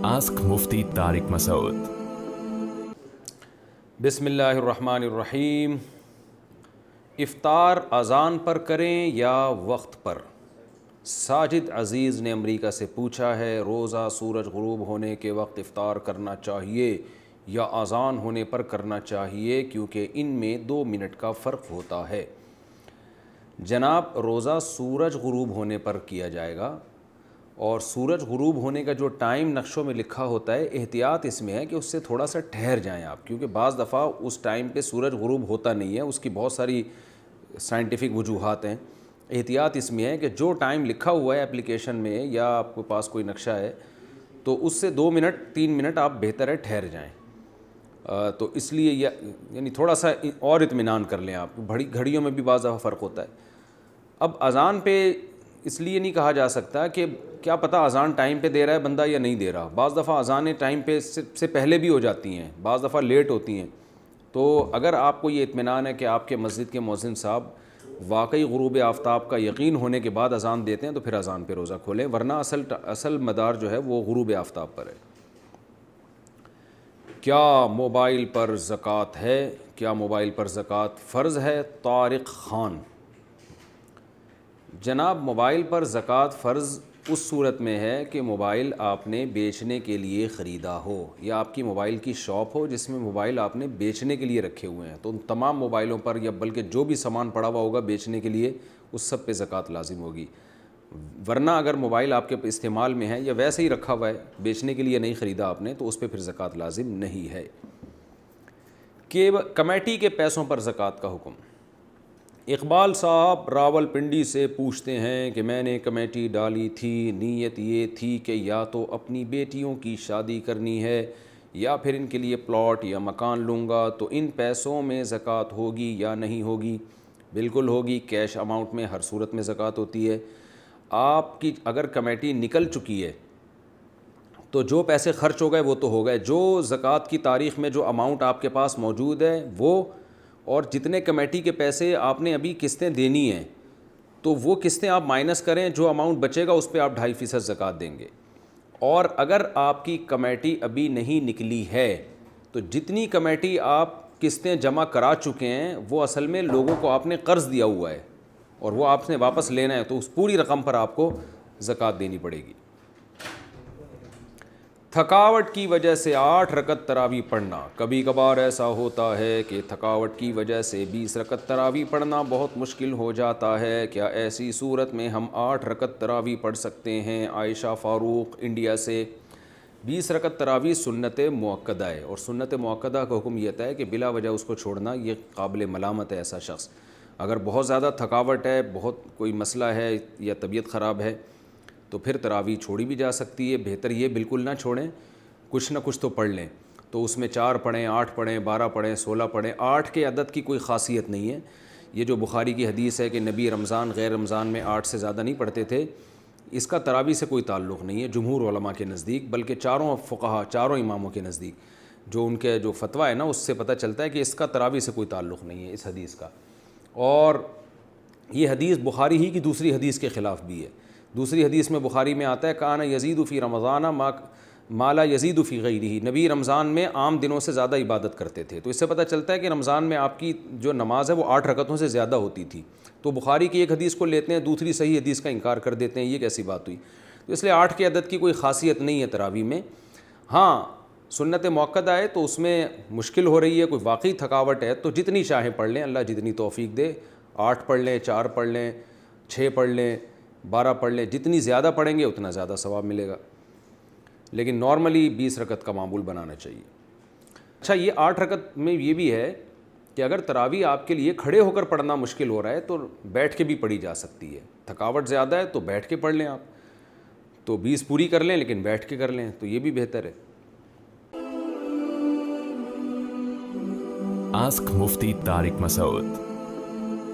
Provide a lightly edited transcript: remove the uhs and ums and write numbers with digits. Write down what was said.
Ask Mufti Tariq Masoud. بسم الرحمن الرحیم. افطار اذان پر کریں یا وقت پر؟ ساجد عزیز نے امریکہ سے پوچھا ہے، روزہ سورج غروب ہونے کے وقت افطار کرنا چاہیے یا اذان ہونے پر کرنا چاہیے، کیونکہ ان میں 2 منٹ کا فرق ہوتا ہے؟ جناب، روزہ سورج غروب ہونے پر کیا جائے گا، اور سورج غروب ہونے کا جو ٹائم نقشوں میں لکھا ہوتا ہے، احتیاط اس میں ہے کہ اس سے تھوڑا سا ٹھہر جائیں آپ، کیونکہ بعض دفعہ اس ٹائم پہ سورج غروب ہوتا نہیں ہے، اس کی بہت ساری سائنٹیفک وجوہات ہیں. احتیاط اس میں ہے کہ جو ٹائم لکھا ہوا ہے اپلیکیشن میں یا آپ کے پاس کوئی نقشہ ہے، تو اس سے 2 منٹ 3 منٹ آپ بہتر ہے ٹھہر جائیں. تو اس لیے یعنی تھوڑا سا اور اطمینان کر لیں آپ. گھڑیوں میں بھی بعض دفعہ فرق ہوتا ہے. اب اذان پہ اس لیے نہیں کہا جا سکتا کہ کیا پتہ اذان ٹائم پہ دے رہا ہے بندہ یا نہیں دے رہا. بعض دفعہ اذانیں ٹائم پہ سے پہلے بھی ہو جاتی ہیں، بعض دفعہ لیٹ ہوتی ہیں. تو اگر آپ کو یہ اطمینان ہے کہ آپ کے مسجد کے مؤذن صاحب واقعی غروب آفتاب کا یقین ہونے کے بعد اذان دیتے ہیں، تو پھر اذان پہ روزہ کھولیں، ورنہ اصل مدار جو ہے وہ غروب آفتاب پر ہے. کیا موبائل پر زکوٰۃ ہے؟ کیا موبائل پر زکوٰۃ فرض ہے؟ طارق خان. جناب، موبائل پر زکوٰۃ فرض اس صورت میں ہے کہ موبائل آپ نے بیچنے کے لیے خریدا ہو، یا آپ کی موبائل کی شاپ ہو جس میں موبائل آپ نے بیچنے کے لیے رکھے ہوئے ہیں. تو ان تمام موبائلوں پر، یا بلکہ جو بھی سامان پڑا ہوا ہوگا بیچنے کے لیے، اس سب پہ زکوٰۃ لازم ہوگی. ورنہ اگر موبائل آپ کے استعمال میں ہے یا ویسے ہی رکھا ہوا ہے، بیچنے کے لیے نہیں خریدا آپ نے، تو اس پہ پھر زکوٰۃ لازم نہیں ہے. کہ کمیٹی کے پیسوں پر زکوٰۃ کا حکم. اقبال صاحب راول پنڈی سے پوچھتے ہیں کہ میں نے کمیٹی ڈالی تھی، نیت یہ تھی کہ یا تو اپنی بیٹیوں کی شادی کرنی ہے یا پھر ان کے لیے پلاٹ یا مکان لوں گا، تو ان پیسوں میں زکوٰۃ ہوگی یا نہیں ہوگی؟ بالکل ہوگی. کیش اماؤنٹ میں ہر صورت میں زکوٰۃ ہوتی ہے. آپ کی اگر کمیٹی نکل چکی ہے تو جو پیسے خرچ ہو گئے وہ تو ہو گئے. جو زکوٰۃ کی تاریخ میں جو اماؤنٹ آپ کے پاس موجود ہے وہ، اور جتنے کمیٹی کے پیسے آپ نے ابھی قسطیں دینی ہیں، تو وہ قسطیں آپ مائنس کریں، جو اماؤنٹ بچے گا اس پہ آپ 2.5% زکوٰۃ دیں گے. اور اگر آپ کی کمیٹی ابھی نہیں نکلی ہے تو جتنی کمیٹی آپ قسطیں جمع کرا چکے ہیں وہ اصل میں لوگوں کو آپ نے قرض دیا ہوا ہے اور وہ آپ نے واپس لینا ہے، تو اس پوری رقم پر آپ کو زکوٰۃ دینی پڑے گی. تھکاوٹ کی وجہ سے 8 رکعت تراویح پڑھنا. کبھی کبھار ایسا ہوتا ہے کہ تھکاوٹ کی وجہ سے 20 رکعت تراویح پڑھنا بہت مشکل ہو جاتا ہے. کیا ایسی صورت میں ہم 8 رکعت تراویح پڑھ سکتے ہیں؟ عائشہ فاروق انڈیا سے. 20 رکعت تراویح سنت مؤکدہ ہے، اور سنت مؤکدہ کا حکم یہ ہے کہ بلا وجہ اس کو چھوڑنا یہ قابل ملامت ہے. ایسا شخص اگر بہت زیادہ تھکاوٹ ہے، بہت کوئی مسئلہ ہے یا طبیعت خراب ہے، تو پھر تراویح چھوڑی بھی جا سکتی ہے. بہتر یہ بالکل نہ چھوڑیں، کچھ نہ کچھ تو پڑھ لیں. تو اس میں 4 پڑھیں، 8 پڑھیں، 12 پڑھیں، 16 پڑھیں. 8 کے عدد کی کوئی خاصیت نہیں ہے. یہ جو بخاری کی حدیث ہے کہ نبی رمضان غیر رمضان میں 8 سے زیادہ نہیں پڑھتے تھے، اس کا تراویح سے کوئی تعلق نہیں ہے جمہور علماء کے نزدیک، بلکہ چاروں فقہا، چاروں اماموں کے نزدیک جو ان کے جو فتویٰ ہے نا، اس سے پتہ چلتا ہے کہ اس کا تراویح سے کوئی تعلق نہیں ہے اس حدیث کا. اور یہ حدیث بخاری ہی کی دوسری حدیث کے خلاف بھی ہے. دوسری حدیث میں بخاری میں آتا ہے کان یزید فی رمضان ما لا یزید فی غیرہ. نبی رمضان میں عام دنوں سے زیادہ عبادت کرتے تھے. تو اس سے پتہ چلتا ہے کہ رمضان میں آپ کی جو نماز ہے وہ 8 رکعتوں سے زیادہ ہوتی تھی. تو بخاری کی ایک حدیث کو لیتے ہیں، دوسری صحیح حدیث کا انکار کر دیتے ہیں. یہ کیسی بات ہوئی؟ تو اس لیے 8 کے عدد کی کوئی خاصیت نہیں ہے تراویح میں. ہاں، سنت مؤکدہ ہے تو اس میں مشکل ہو رہی ہے، کوئی واقعی تھکاوٹ ہے تو جتنی چاہیں پڑھ لیں، اللہ جتنی توفیق دے. 8 پڑھ لیں، 4 پڑھ لیں، 6 پڑھ لیں، 12 پڑھ لیں. جتنی زیادہ پڑھیں گے اتنا زیادہ ثواب ملے گا. لیکن نارملی 20 رکعت کا معمول بنانا چاہیے. اچھا، یہ 8 رکعت میں یہ بھی ہے کہ اگر تراویح آپ کے لیے کھڑے ہو کر پڑھنا مشکل ہو رہا ہے تو بیٹھ کے بھی پڑھی جا سکتی ہے. تھکاوٹ زیادہ ہے تو بیٹھ کے پڑھ لیں آپ. تو 20 پوری کر لیں لیکن بیٹھ کے کر لیں تو یہ بھی بہتر ہے. Ask Mufti Tariq Masoud.